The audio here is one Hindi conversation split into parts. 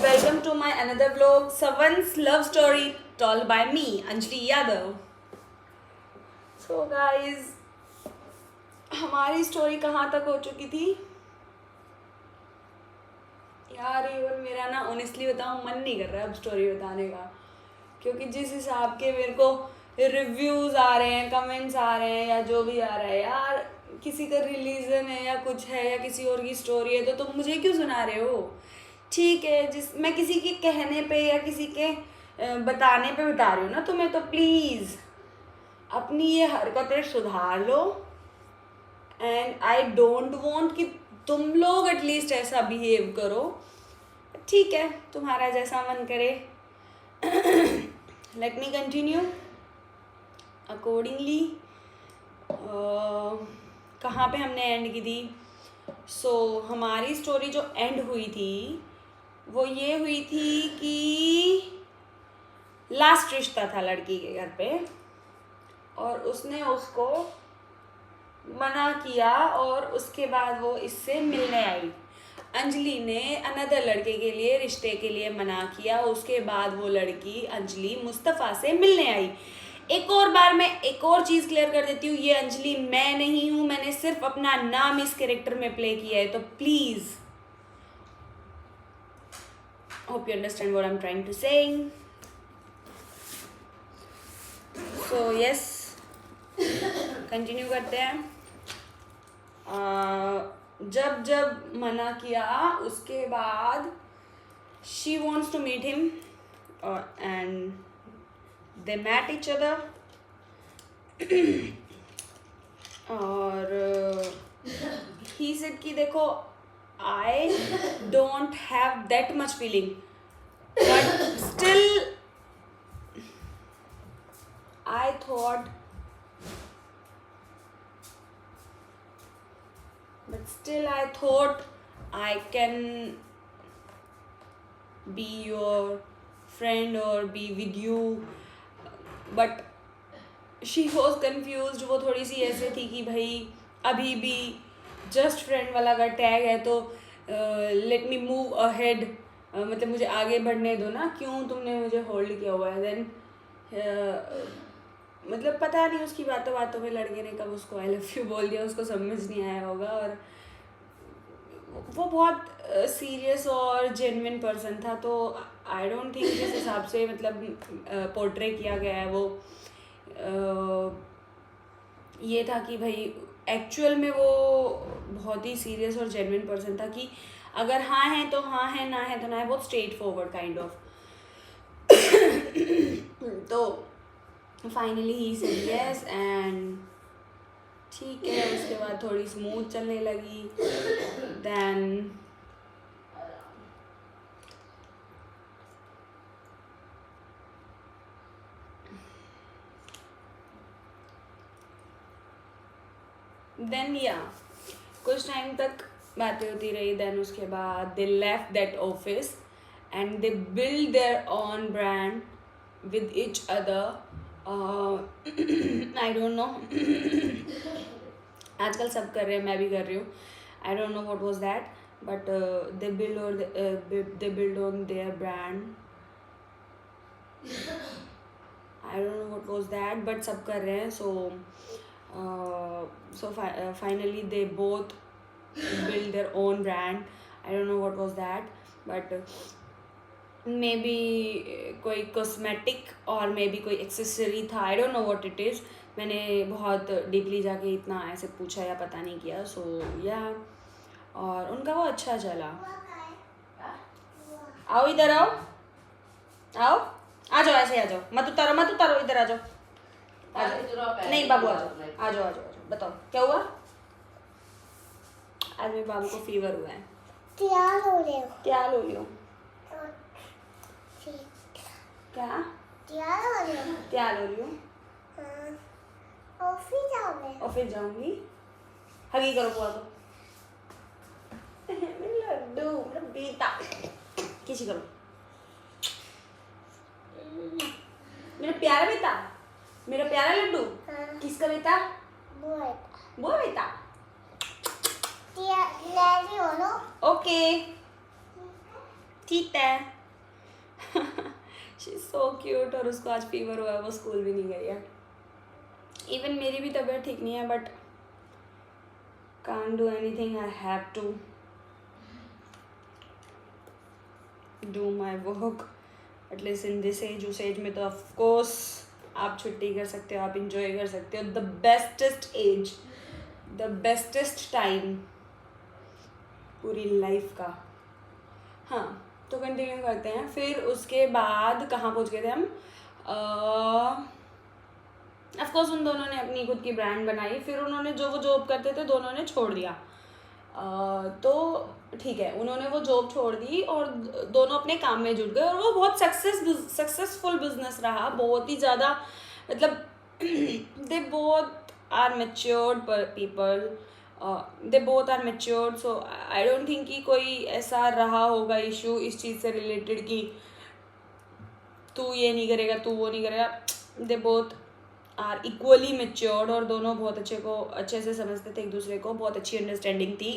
welcome to my another vlog, Someone's Love Story, told by me, Anjali Yadav. So guys, हमारी स्टोरी कहाँ तक हो चुकी थी यार? इवन मेरा ना ऑनेस्टली बताऊँ मन नहीं कर रहा है अब स्टोरी बताने का, क्योंकि जिस हिसाब के मेरे को रिव्यूज़ आ रहे हैं, कमेंट्स आ रहे हैं या जो भी आ रहा है यार, किसी का रिलीजन है या कुछ है या किसी और की स्टोरी है, तो तुम मुझे क्यों सुना रहे हो? ठीक है, मैं किसी के कहने पे या किसी के बताने पे बता रही हूँ ना तुम्हें, तो प्लीज़ अपनी ये हरकतें सुधार लो। एंड आई डोंट वांट कि तुम लोग एटलीस्ट ऐसा बिहेव करो। ठीक है, तुम्हारा जैसा मन करे। Let me continue accordingly. कहाँ पे हमने एंड की थी? हमारी स्टोरी जो एंड हुई थी वो ये हुई थी कि लास्ट रिश्ता था लड़की के घर पे, और उसने उसको मना किया और उसके बाद वो इससे मिलने आई। अंजलि ने अनदर लड़के के लिए, रिश्ते के लिए मना किया। उसके बाद वो लड़की अंजलि मुस्तफ़ा से मिलने आई। एक और बार मैं एक और चीज़ क्लियर कर देती हूँ, ये अंजलि मैं नहीं हूँ, मैंने सिर्फ अपना नाम इस कैरेक्टर में प्ले किया है। तो please hope you understand what I am trying to saying. So yes, continue करते हैं। जब जब मना किया उसके बाद she wants to meet him and they met each other. और ही सेड कि देखो I don't have that much feeling, but still I thought I can be your friend or be with you, but she was confused। वो थोड़ी सी ऐसे थी कि भाई अभी भी जस्ट फ्रेंड वाला अगर टैग है तो लेट मी मूव अहेड, मतलब मुझे आगे बढ़ने दो ना, क्यों तुमने मुझे होल्ड किया हुआ है। देन मतलब पता नहीं उसकी बातों बातों में लड़के ने कब उसको आई लव यू बोल दिया, उसको समझ नहीं आया होगा। और वो बहुत सीरियस और जेन्युइन पर्सन था, तो आई डोंट थिंक जिस हिसाब से मतलब पोर्ट्रे किया गया है वो ये था कि भाई एक्चुअल में वो बहुत ही सीरियस और जेन्युइन पर्सन था कि अगर हाँ है तो हाँ है, ना है तो ना है, बहुत स्ट्रेट फॉरवर्ड काइंड ऑफ। तो finally he said yes and ठीक है। उसके बाद थोड़ी स्मूथ चलने लगी। देन या कुछ टाइम तक बातें होती रही। देन उसके बाद they left that office and they build their own brand with each other. I don't know, आजकल सब कर रहे हैं, मैं भी कर रही हूँ। I don't know what was that, but they build on their brand. I don't know what was that, but सब कर रहे हैं। So finally they both build their own brand. I don't know what was that, but maybe कोई कॉस्मेटिक और मे बी कोई एक्सेसरी था। I don't know what it is. मैंने बहुत डीपली जाके इतना ऐसे पूछा या पता नहीं किया। सो या और उनका वो अच्छा चला। आओ इधर आओ, आओ आ जाओ, ऐसे आ जाओ, मत उतारो, इधर आ जाओ। नहीं बाबू आ जाओ, बताओ क्या हुआ? आज मेरे बाबू को फीवर हुआ है। क्या लो लियो? क्या लो लियो? ऑफिस जाऊंगी। हगी करो बुआ को। लड्डू मेरा बेटा, किसी करो मेरा प्यारा बेटा, मेरा प्यारा लड्डू। किसका बेटा? वो बेटा। ओके ठीक है। She is so cute. और उसको आज फीवर हुआ है, वो स्कूल भी नहीं गई है। इवन मेरी भी तबीयत ठीक नहीं है, but can't do anything, I have to do my work at least in this age. उस एज में तो ऑफकोर्स आप छुट्टी कर सकते हो, आप इंजॉय कर सकते हो। The bestest age, the bestest time पूरी लाइफ का। हाँ, तो कंटिन्यू करते हैं। फिर उसके बाद कहाँ पहुँच गए थे हम? ऑफकोर्स उन दोनों ने अपनी खुद की ब्रांड बनाई। फिर उन्होंने जो वो जॉब करते थे दोनों ने छोड़ दिया। तो ठीक है, उन्होंने वो जॉब छोड़ दी और दोनों अपने काम में जुट गए। और वो बहुत सक्सेसफुल बिजनेस रहा, बहुत ही ज़्यादा। मतलब they both are matured people, they both are matured. So I don't think कि कोई ऐसा रहा होगा इशू इस चीज़ से रिलेटेड कि तू ये नहीं करेगा, तू वो नहीं करेगा। They both are equally matured और दोनों बहुत अच्छे से समझते थे एक दूसरे को, बहुत अच्छी अंडरस्टैंडिंग थी।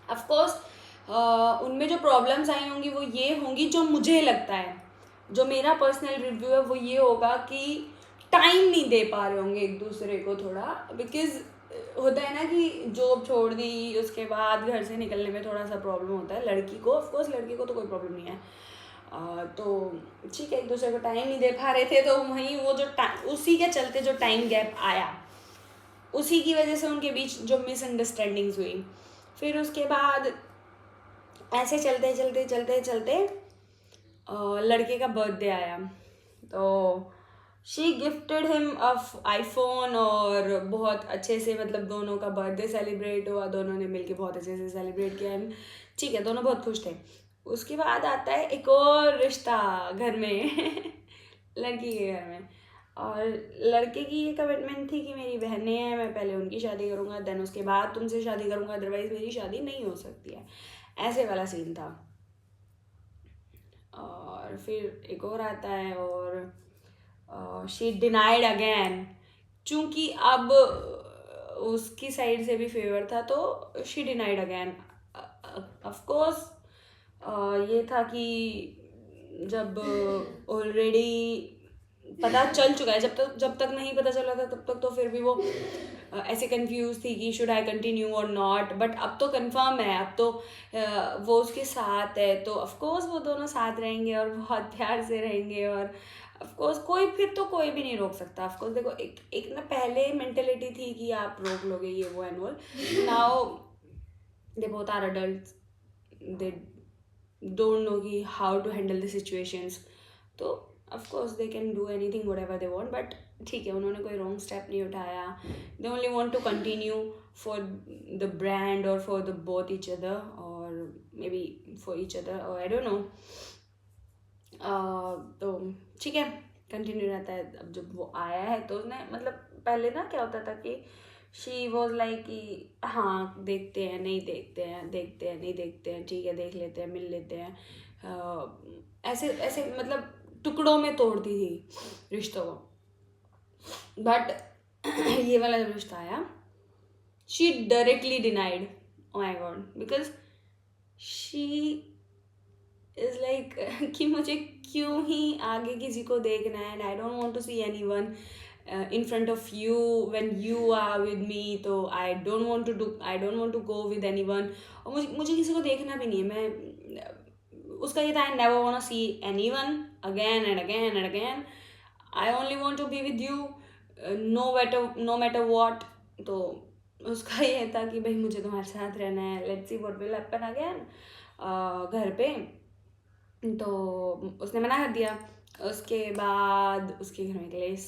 ऑफकोर्स उनमें जो प्रॉब्लम्स आई होंगी वो ये होंगी, जो मुझे लगता है, जो मेरा पर्सनल रिव्यू है वो ये होगा कि टाइम नहीं दे पा रहे होंगे एक दूसरे को थोड़ा। बिकॉज होता है ना कि जॉब छोड़ दी, उसके बाद घर से निकलने में थोड़ा सा प्रॉब्लम होता है लड़की को। ऑफकोर्स लड़के को तो कोई प्रॉब्लम नहीं है। तो ठीक है, एक दूसरे को टाइम नहीं दे पा रहे थे, तो वहीं वो जो उसी के चलते जो टाइम गैप आया, उसी की वजह से उनके बीच जो मिसअंडरस्टैंडिंग्स हुई। फिर उसके बाद ऐसे चलते चलते चलते चलते लड़के का बर्थडे आया, तो शी गिफ्टेड हिम आईफोन और बहुत अच्छे से, मतलब दोनों का बर्थडे सेलिब्रेट हुआ, दोनों ने मिलके बहुत अच्छे से सेलिब्रेट किया। ठीक है, दोनों बहुत खुश थे। उसके बाद आता है एक और रिश्ता घर में लड़की के घर में। और लड़के की ये कमिटमेंट थी कि मेरी बहनें हैं, मैं पहले उनकी शादी करूँगा, देन उसके बाद तुमसे शादी करूँगा, अदरवाइज मेरी शादी नहीं हो सकती है। ऐसे वाला सीन था। और फिर एक और आता है और शी डिनाइड अगेन, चूँकि अब उसकी साइड से भी फेवर था, तो शी डिनाइड अगेन। ऑफकोर्स ये था कि जब ऑलरेडी पता चल चुका है, जब तक नहीं पता चला था तब तक तो फिर भी वो ऐसे कंफ्यूज थी कि शुड आई कंटिन्यू और नॉट। बट अब तो कंफर्म है, अब तो वो उसके साथ है, तो ऑफकोर्स वो दोनों साथ रहेंगे और बहुत प्यार से रहेंगे। और ऑफकोर्स कोई भी नहीं रोक सकता। ऑफकोर्स देखो, एक ना पहले मेंटेलिटी थी कि आप रोक लोगे ये वो and all. Now they both are adults, they don't know कि how to handle the situations, तो of course they can do anything whatever they want। but ठीक है, उन्होंने कोई wrong step नहीं उठाया। they only want to continue for the brand or for the both each other or maybe for each other or I don't know। तो ठीक है, कंटिन्यू रहता है। अब जब वो आया है तो उसने, मतलब पहले ना क्या होता था कि शी वॉज लाइक कि हाँ देखते हैं नहीं देखते हैं, देखते हैं नहीं देखते हैं, ठीक है देख लेते हैं, मिल लेते हैं, ऐसे ऐसे मतलब टुकड़ों में तोड़ती थी रिश्तों को। बट ये वाला जब रिश्ता आया, she directly denied, oh my God, because she is like कि मुझे क्यों ही आगे किसी को देखना है, and I don't want to see anyone in front of you when you are with me, तो I don't want to go with anyone। और मुझे किसी को देखना भी नहीं है। मैं उसका ये था, I never want to see anyone again and again and again, I only want to be with you no matter what। तो उसका ये था कि भाई मुझे तुम्हारे साथ रहना है, let's see what will happen again। घर पे तो उसने मना कर दिया। उसके बाद उसके घर में क्लेश,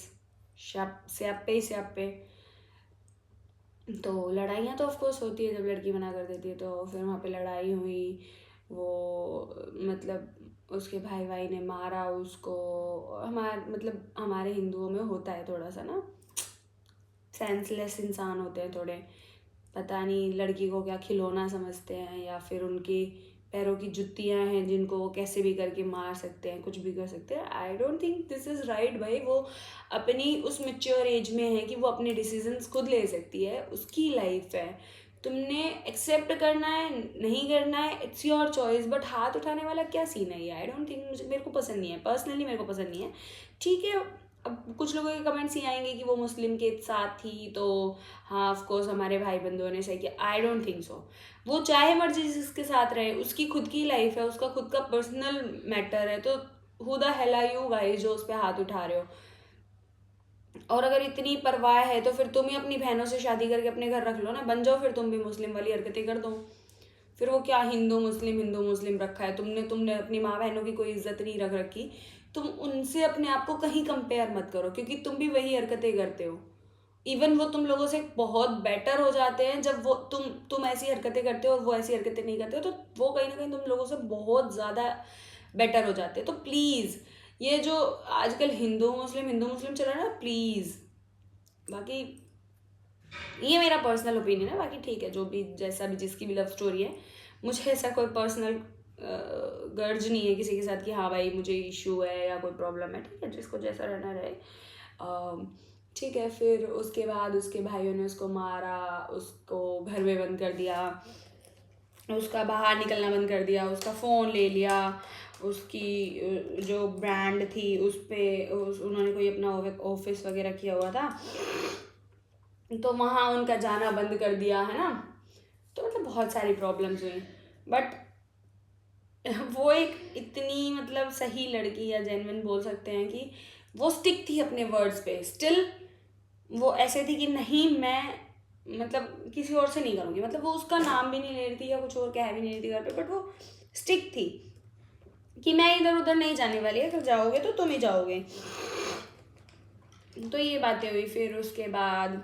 स्यापे। तो लड़ाइयाँ तो ऑफकोर्स होती है जब लड़की मना कर देती है, तो फिर वहाँ पे लड़ाई हुई। वो मतलब उसके भाई ने मारा उसको। हमारे हिंदुओं में होता है थोड़ा सा ना, सेंसलेस इंसान होते हैं थोड़े, पता नहीं लड़की को क्या खिलौना समझते हैं, या फिर उनकी पैरों की जुत्तियां हैं जिनको वो कैसे भी करके मार सकते हैं, कुछ भी कर सकते हैं। आई don't think this is right भाई। वो अपनी उस मैच्योर एज में है कि वो अपने डिसीजंस खुद ले सकती है, उसकी लाइफ है। तुमने एक्सेप्ट करना है नहीं करना है, इट्स योर चॉइस। बट हाथ उठाने वाला क्या सीन है ये? आई डोंट थिंक, मुझे मेरे को पसंद नहीं है, पर्सनली मेरे को पसंद नहीं है। ठीक है, अब कुछ लोगों के कमेंट्स ही आएंगे कि वो मुस्लिम के साथ थी तो हाँ ऑफ कोर्स हमारे भाई बंधुओं ने सही किया। आई डोंट थिंक सो। वो चाहे मर्जी जिसके साथ रहे, उसकी खुद की लाइफ है, उसका खुद का पर्सनल मैटर है, तो who the hell are you guys जो उस पर हाथ उठा रहे हो? और अगर इतनी परवाह है तो फिर तुम ही अपनी बहनों से शादी करके अपने घर रख लो ना, बन जाओ फिर तुम भी मुस्लिम वाली हरकतें कर दो। फिर वो क्या हिंदू मुस्लिम रखा है तुमने? तुमने अपनी माँ बहनों की कोई इज्जत नहीं रख रखी। तुम उनसे अपने आप को कहीं कंपेयर मत करो, क्योंकि तुम भी वही हरकतें करते हो। इवन वो तुम लोगों से बहुत बेटर हो जाते हैं जब वो तुम ऐसी हरकतें करते हो और वो ऐसी हरकतें नहीं करते हो, तो वो कहीं ना कहीं तुम लोगों से बहुत ज़्यादा बेटर हो जाते हैं। तो प्लीज़ ये जो आजकल हिंदू मुस्लिम चल रहा है ना, प्लीज़, बाकी ये मेरा पर्सनल ओपिनियन है, बाकी ठीक है जो भी जैसा भी जिसकी भी लव स्टोरी है, मुझे ऐसा कोई पर्सनल गर्ज नहीं है किसी के साथ कि हाँ भाई मुझे इशू है या कोई प्रॉब्लम है। ठीक है, जिसको जैसा रहना रहे। ठीक है, फिर उसके बाद उसके भाइयों ने उसको मारा, उसको घर में बंद कर दिया, उसका बाहर निकलना बंद कर दिया, उसका फ़ोन ले लिया, उसकी जो ब्रांड थी उस पर उन्होंने कोई अपना ऑफिस वगैरह किया हुआ था तो वहाँ उनका जाना बंद कर दिया, है ना। तो मतलब बहुत सारी प्रॉब्लम्स हुई। बट वो एक इतनी मतलब सही लड़की या जेन्युइन बोल सकते हैं कि वो स्टिक थी अपने वर्ड्स पे। स्टिल वो ऐसे थी कि नहीं मैं मतलब किसी और से नहीं करूँगी, मतलब वो उसका नाम भी नहीं ले रही थी या कुछ और कह भी नहीं रही थी घर पे, बट वो स्टिक थी कि मैं इधर उधर नहीं जाने वाली है, अगर जाओगे तो तुम ही जाओगे। तो ये बातें हुई। फिर उसके बाद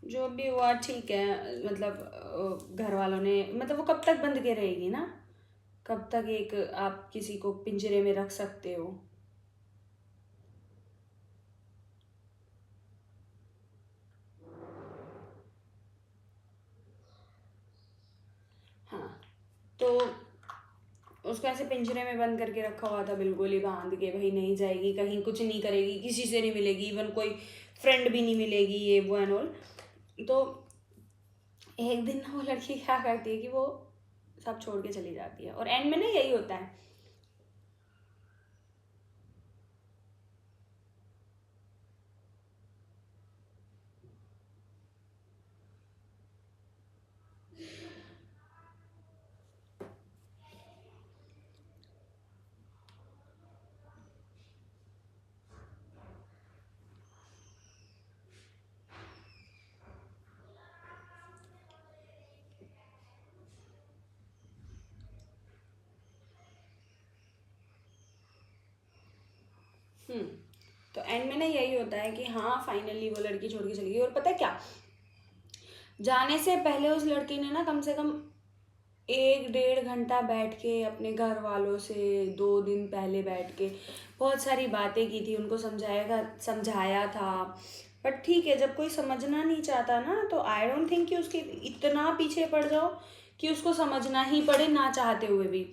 जो भी हुआ ठीक है, मतलब घर वालों ने, मतलब वो कब तक बंद के रहेगी ना, कब तक एक आप किसी को पिंजरे में रख सकते हो? हाँ, तो उसको ऐसे पिंजरे में बंद करके रखा हुआ था, बिल्कुल ही बांध के, भाई नहीं जाएगी कहीं, कुछ नहीं करेगी, किसी से नहीं मिलेगी, इवन कोई फ्रेंड भी नहीं मिलेगी, ये वो एंड ऑल। तो एक दिन ना वो लड़की क्या करती है कि वो सब छोड़ के चली जाती है, और एंड में ना यही होता है। हम्म तो एंड में ना यही होता है कि हाँ फाइनली वो लड़की छोड़ के चली गई। और पता है क्या, जाने से पहले उस लड़की ने ना कम से कम 1-1.5 घंटा बैठ के अपने घर वालों से 2 दिन पहले बैठ के बहुत सारी बातें की थी, उनको समझाया था। बट ठीक है, जब कोई समझना नहीं चाहता ना, तो आई डोंट थिंक कि उसके इतना पीछे पड़ जाओ कि उसको समझना ही पड़े ना चाहते हुए भी।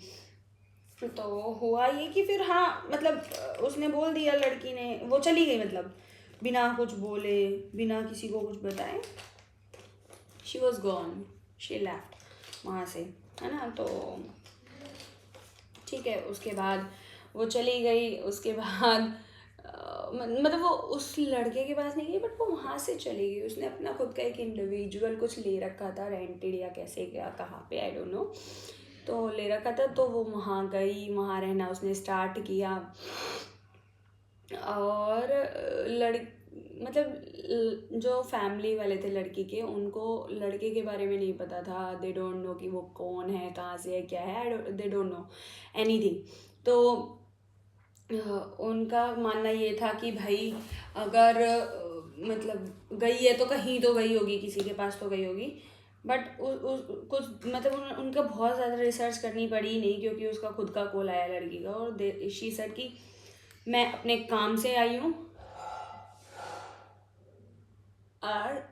तो हुआ ये कि फिर हाँ मतलब उसने बोल दिया, लड़की ने, वो चली गई, मतलब बिना कुछ बोले, बिना किसी को कुछ बताए, she was gone, she left वहाँ से, है ना। तो ठीक है, उसके बाद वो चली गई। उसके बाद मतलब वो उस लड़के के पास नहीं गई, बट वो वहाँ से चली गई। उसने अपना खुद का एक इंडिविजुअल कुछ ले रखा था, रेंटेड या कैसे क्या कहाँ पे, आई डोंट नो, तो ले रखा था। तो वो वहाँ गई, वहाँ रहना उसने स्टार्ट किया। और जो फैमिली वाले थे लड़की के, उनको लड़के के बारे में नहीं पता था। दे डोंट नो कि वो कौन है, कहाँ से है, क्या है, दे डोंट नो एनीथिंग। तो उनका मानना ये था कि भाई अगर मतलब गई है तो कहीं तो गई होगी, किसी के पास तो गई होगी। बट कुछ मतलब उनका बहुत ज़्यादा रिसर्च करनी पड़ी नहीं, क्योंकि उसका खुद का कॉल आया लड़की का, और शी सेड कि मैं अपने काम से आई हूँ और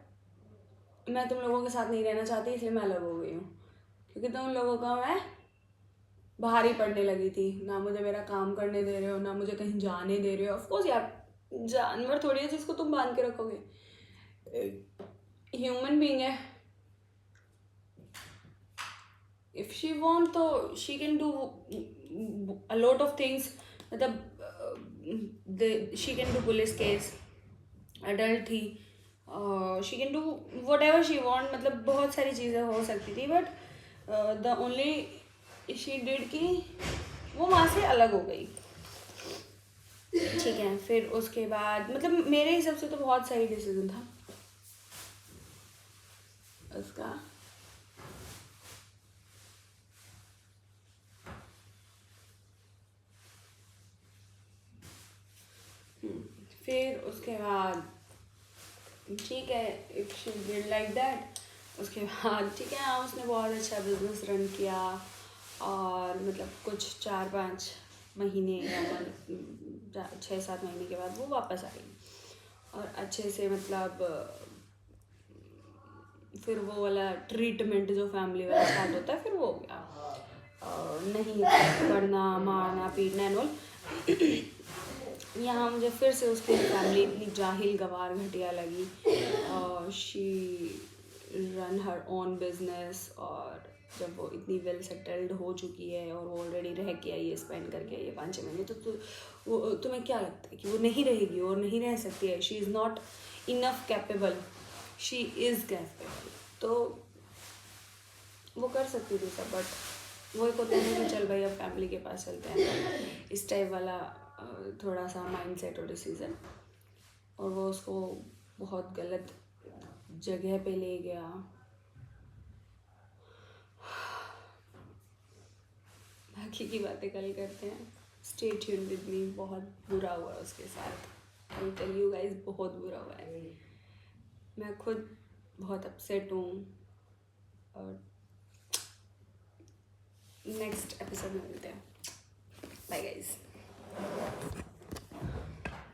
मैं तुम लोगों के साथ नहीं रहना चाहती, इसलिए मैं अलग हो गई हूँ, क्योंकि तुम लोगों का मैं भारी पड़ने लगी थी। ना मुझे मेरा काम करने दे रहे हो, ना मुझे कहीं जाने दे रहे हो। ऑफकोर्स यार, जानवर थोड़ी है जिसको तुम बांध के रखोगे। ह्यूमन बीइंग है, इफ शी वांट तो she can do a lot of things, मतलब she can do police case, adult थी, she can do whatever she want, मतलब बहुत सारी चीज़ें हो सकती थी, but the only she did कि वो वहाँ से अलग हो गई। ठीक है, फिर उसके बाद मतलब मेरे हिसाब से तो बहुत सही डिसीजन था उसका। फिर उसके बाद ठीक है, if she did like that, उसके बाद ठीक है हाँ, उसने बहुत अच्छा बिजनेस रन किया, और मतलब कुछ 4-5 महीने या 6-7 महीने के बाद वो वापस आई, और अच्छे से मतलब फिर वो वाला ट्रीटमेंट जो फैमिली वाला स्टार्ट होता है, फिर वो हो गया, नहीं पढ़ना मारना पीटना एंड ऑल। यहाँ मुझे फिर से उसकी फैमिली इतनी जाहिल गवार घटिया लगी, she run her own business, और जब वो इतनी वेल सेटल्ड हो चुकी है और वो ऑलरेडी रह के आई है, स्पेंड करके आई है 5-6 महीने, तो वो तुम्हें क्या लगता है कि वो नहीं रहेगी और नहीं रह सकती है? She is not enough capable, she is capable, तो वो कर सकती थी सब, बट वो एक होता है कि चल भाई अब फैमिली के पास चलते हैं, इस टाइप वाला थोड़ा सा माइंड सेट और डिसीज़न, और वो उसको बहुत गलत जगह पे ले गया। बाकी की बातें कल करते हैं, स्टे ट्यून्ड विद मी। बहुत बुरा हुआ उसके साथ, आई टेल यू गाइस, बहुत बुरा हुआ है, मैं खुद बहुत अपसेट हूँ, और नेक्स्ट एपिसोड में मिलते हैं, बाय गाइस।